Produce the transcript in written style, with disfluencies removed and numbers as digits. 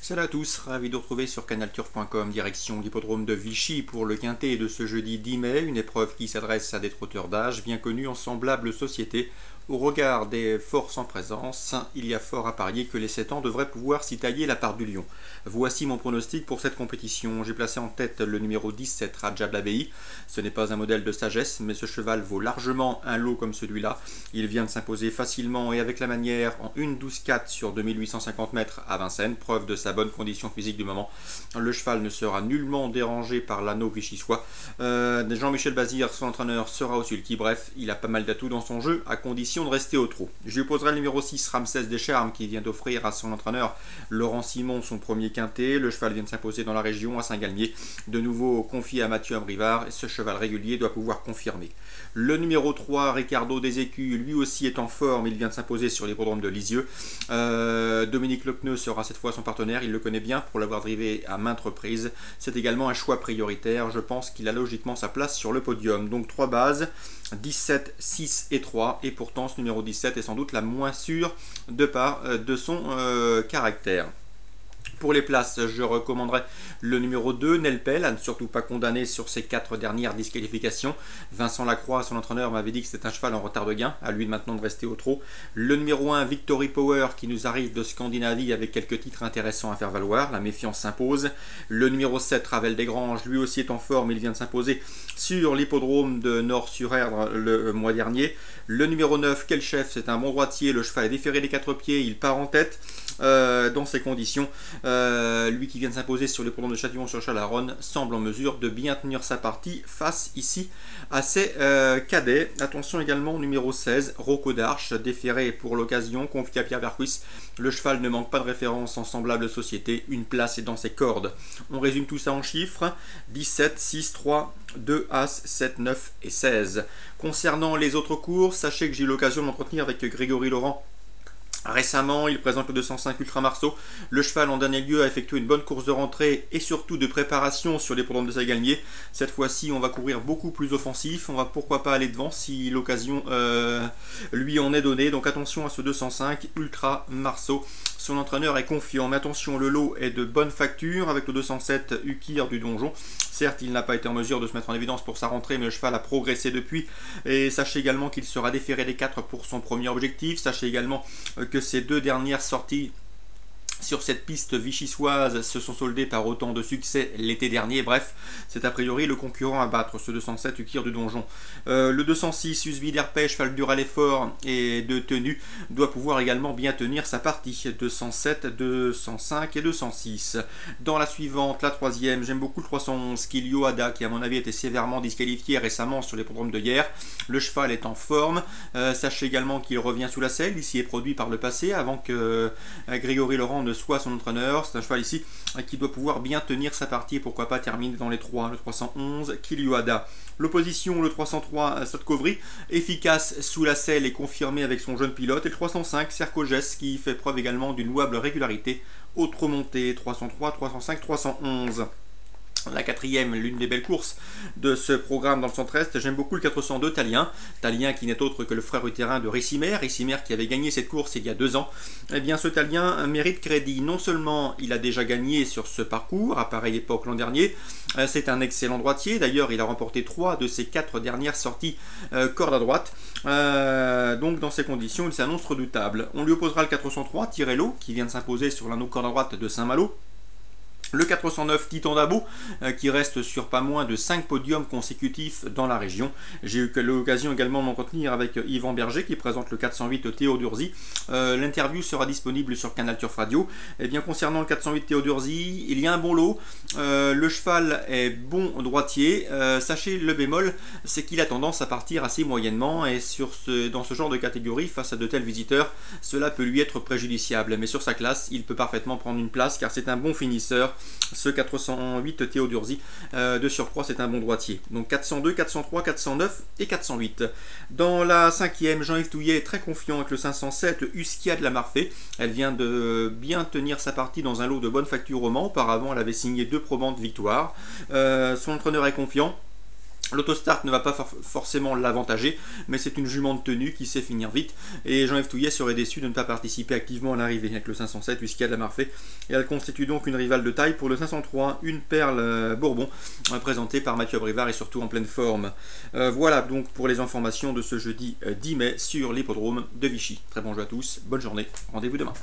Salut à tous, ravi de vous retrouver sur canalturf.com, direction l'hippodrome de Vichy pour le quintet de ce jeudi 10 mai, une épreuve qui s'adresse à des trotteurs d'âge bien connus en semblable société. Au regard des forces en présence, il y a fort à parier que les 7 ans devraient pouvoir s'y tailler la part du lion. Voici mon pronostic pour cette compétition. J'ai placé en tête le numéro 17, Raja Blabei. Ce n'est pas un modèle de sagesse, mais ce cheval vaut largement un lot comme celui-là. Il vient de s'imposer facilement et avec la manière en 1-12-4 sur 2850 mètres à Vincennes, preuve de sa bonne condition physique du moment. Le cheval ne sera nullement dérangé par l'anneau vichysois. Jean-Michel Bazir, son entraîneur, sera au sulky. Bref, il a pas mal d'atouts dans son jeu, à condition de rester au trot. Je lui opposerai le numéro 6, Ramsès Descharmes, qui vient d'offrir à son entraîneur Laurent Simon son premier quintet. Le cheval vient de s'imposer dans la région à Saint-Galmier. De nouveau confié à Mathieu Abrivard, ce cheval régulier doit pouvoir confirmer. Le numéro 3, Ricardo des Écus, lui aussi est en forme. Il vient de s'imposer sur l'hippodrome de Lisieux. Dominique Lecneux sera cette fois son partenaire. Il le connaît bien pour l'avoir drivé à maintes reprises. C'est également un choix prioritaire. Je pense qu'il a logiquement sa place sur le podium. Donc 3 bases, 17, 6 et 3. Et pourtant, ce numéro 17 est sans doute la moins sûre de part de son caractère. Pour les places, je recommanderais le numéro 2, Nelpel, à ne surtout pas condamner sur ses 4 dernières disqualifications. Vincent Lacroix, son entraîneur, m'avait dit que c'était un cheval en retard de gain, à lui maintenant de rester au trot. Le numéro 1, Victory Power, qui nous arrive de Scandinavie avec quelques titres intéressants à faire valoir. La méfiance s'impose. Le numéro 7, Ravel Desgranges, lui aussi est en forme, il vient de s'imposer sur l'hippodrome de Nord-sur-Erdre le mois dernier. Le numéro 9, Quel Chef, c'est un bon droitier, le cheval est déféré des 4 pieds, il part en tête. Dans ces conditions, lui qui vient de s'imposer sur les l'hippodrome de Châtillon-sur-Chalaronne semble en mesure de bien tenir sa partie face ici à ses cadets. Attention également au numéro 16, Rocco d'Arche, déféré pour l'occasion, confié à Pierre Vercuis. Le cheval ne manque pas de référence en semblable société, une place est dans ses cordes. On résume tout ça en chiffres, 17, 6, 3, 2, As, 7, 9 et 16. Concernant les autres courses, sachez que j'ai eu l'occasion de m'entretenir avec Grégory Laurent récemment. Il présente le 205 Ultra Marceau. Le cheval en dernier lieu a effectué une bonne course de rentrée et surtout de préparation sur les l'hippodrome de Saint-Galmier. Cette fois-ci, on va courir beaucoup plus offensif. On va pourquoi pas aller devant si l'occasion lui en est donnée. Donc attention à ce 205 Ultra Marceau. Son entraîneur est confiant, mais attention, le lot est de bonne facture avec le 207 Ukir du Donjon. Certes, il n'a pas été en mesure de se mettre en évidence pour sa rentrée, mais le cheval a progressé depuis. Et sachez également qu'il sera déféré des 4 pour son premier objectif. Sachez également que ces 2 dernières sorties sur cette piste vichysoise se sont soldées par autant de succès l'été dernier. Bref, c'est a priori le concurrent à battre, ce 207 Ukir du Donjon. Le 206 Usby d'Herpès, cheval dur à l'effort et de tenue, doit pouvoir également bien tenir sa partie. 207, 205 et 206. Dans la suivante, la troisième, j'aime beaucoup le 311 Kilio Ada, qui à mon avis a été sévèrement disqualifié récemment sur les l'hippodrome de hier. Le cheval est en forme. Sachez également qu'il revient sous la selle. Il s'y est produit par le passé avant que Grégory Laurent ne soit son entraîneur. C'est un cheval ici qui doit pouvoir bien tenir sa partie et pourquoi pas terminer dans les 3. Le 311 Kilio Ada. L'opposition, le 303 Sotkovri, efficace sous la selle et confirmé avec son jeune pilote. Et le 305 Sercoges, qui fait preuve également d'une louable régularité. Autre montée, 303, 305, 311. La quatrième, l'une des belles courses de ce programme dans le centre-est, j'aime beaucoup le 402 Talien. Talien qui n'est autre que le frère utérin de Rissimer. Rissimer qui avait gagné cette course il y a 2 ans. Eh bien, ce Talien mérite crédit. Non seulement il a déjà gagné sur ce parcours, à pareille époque l'an dernier, c'est un excellent droitier. D'ailleurs, il a remporté 3 de ses 4 dernières sorties corde à droite. Donc, dans ces conditions, il s'annonce redoutable. On lui opposera le 403 Tirello, qui vient de s'imposer sur l'anneau corde à droite de Saint-Malo. Le 409 Titan d'Abo qui reste sur pas moins de 5 podiums consécutifs dans la région. J'ai eu l'occasion également de m'entretenir avec Yvan Berger qui présente le 408 Théo d'Urzy. L'interview sera disponible sur Canal Turf Radio. Et bien concernant le 408 Théo d'Urzy, il y a un bon lot. Le cheval est bon droitier. Sachez le bémol, c'est qu'il a tendance à partir assez moyennement et dans ce genre de catégorie, face à de tels visiteurs, cela peut lui être préjudiciable. Mais sur sa classe, il peut parfaitement prendre une place car c'est un bon finisseur. Ce 408 Théo d'Urzy, de surcroît, c'est un bon droitier. Donc 402, 403, 409 et 408. Dans la cinquième, Jean-Yves Touillet est très confiant avec le 507 Uskia de la Marfée. Elle vient de bien tenir sa partie dans un lot de bonne facture au Mans. Auparavant, elle avait signé 2 probantes victoires. Son entraîneur est confiant. L'autostart ne va pas forcément l'avantager, mais c'est une jument de tenue qui sait finir vite. Et Jean-Yves Touillet serait déçu de ne pas participer activement à l'arrivée avec le 507 puisqu'il y a de la Marfait. Et elle constitue donc une rivale de taille pour le 503, une perle Bourbon, présentée par Mathieu Abrivard et surtout en pleine forme. Voilà donc pour les informations de ce jeudi 10 mai sur l'hippodrome de Vichy. Très bon jeu à tous, bonne journée, rendez-vous demain.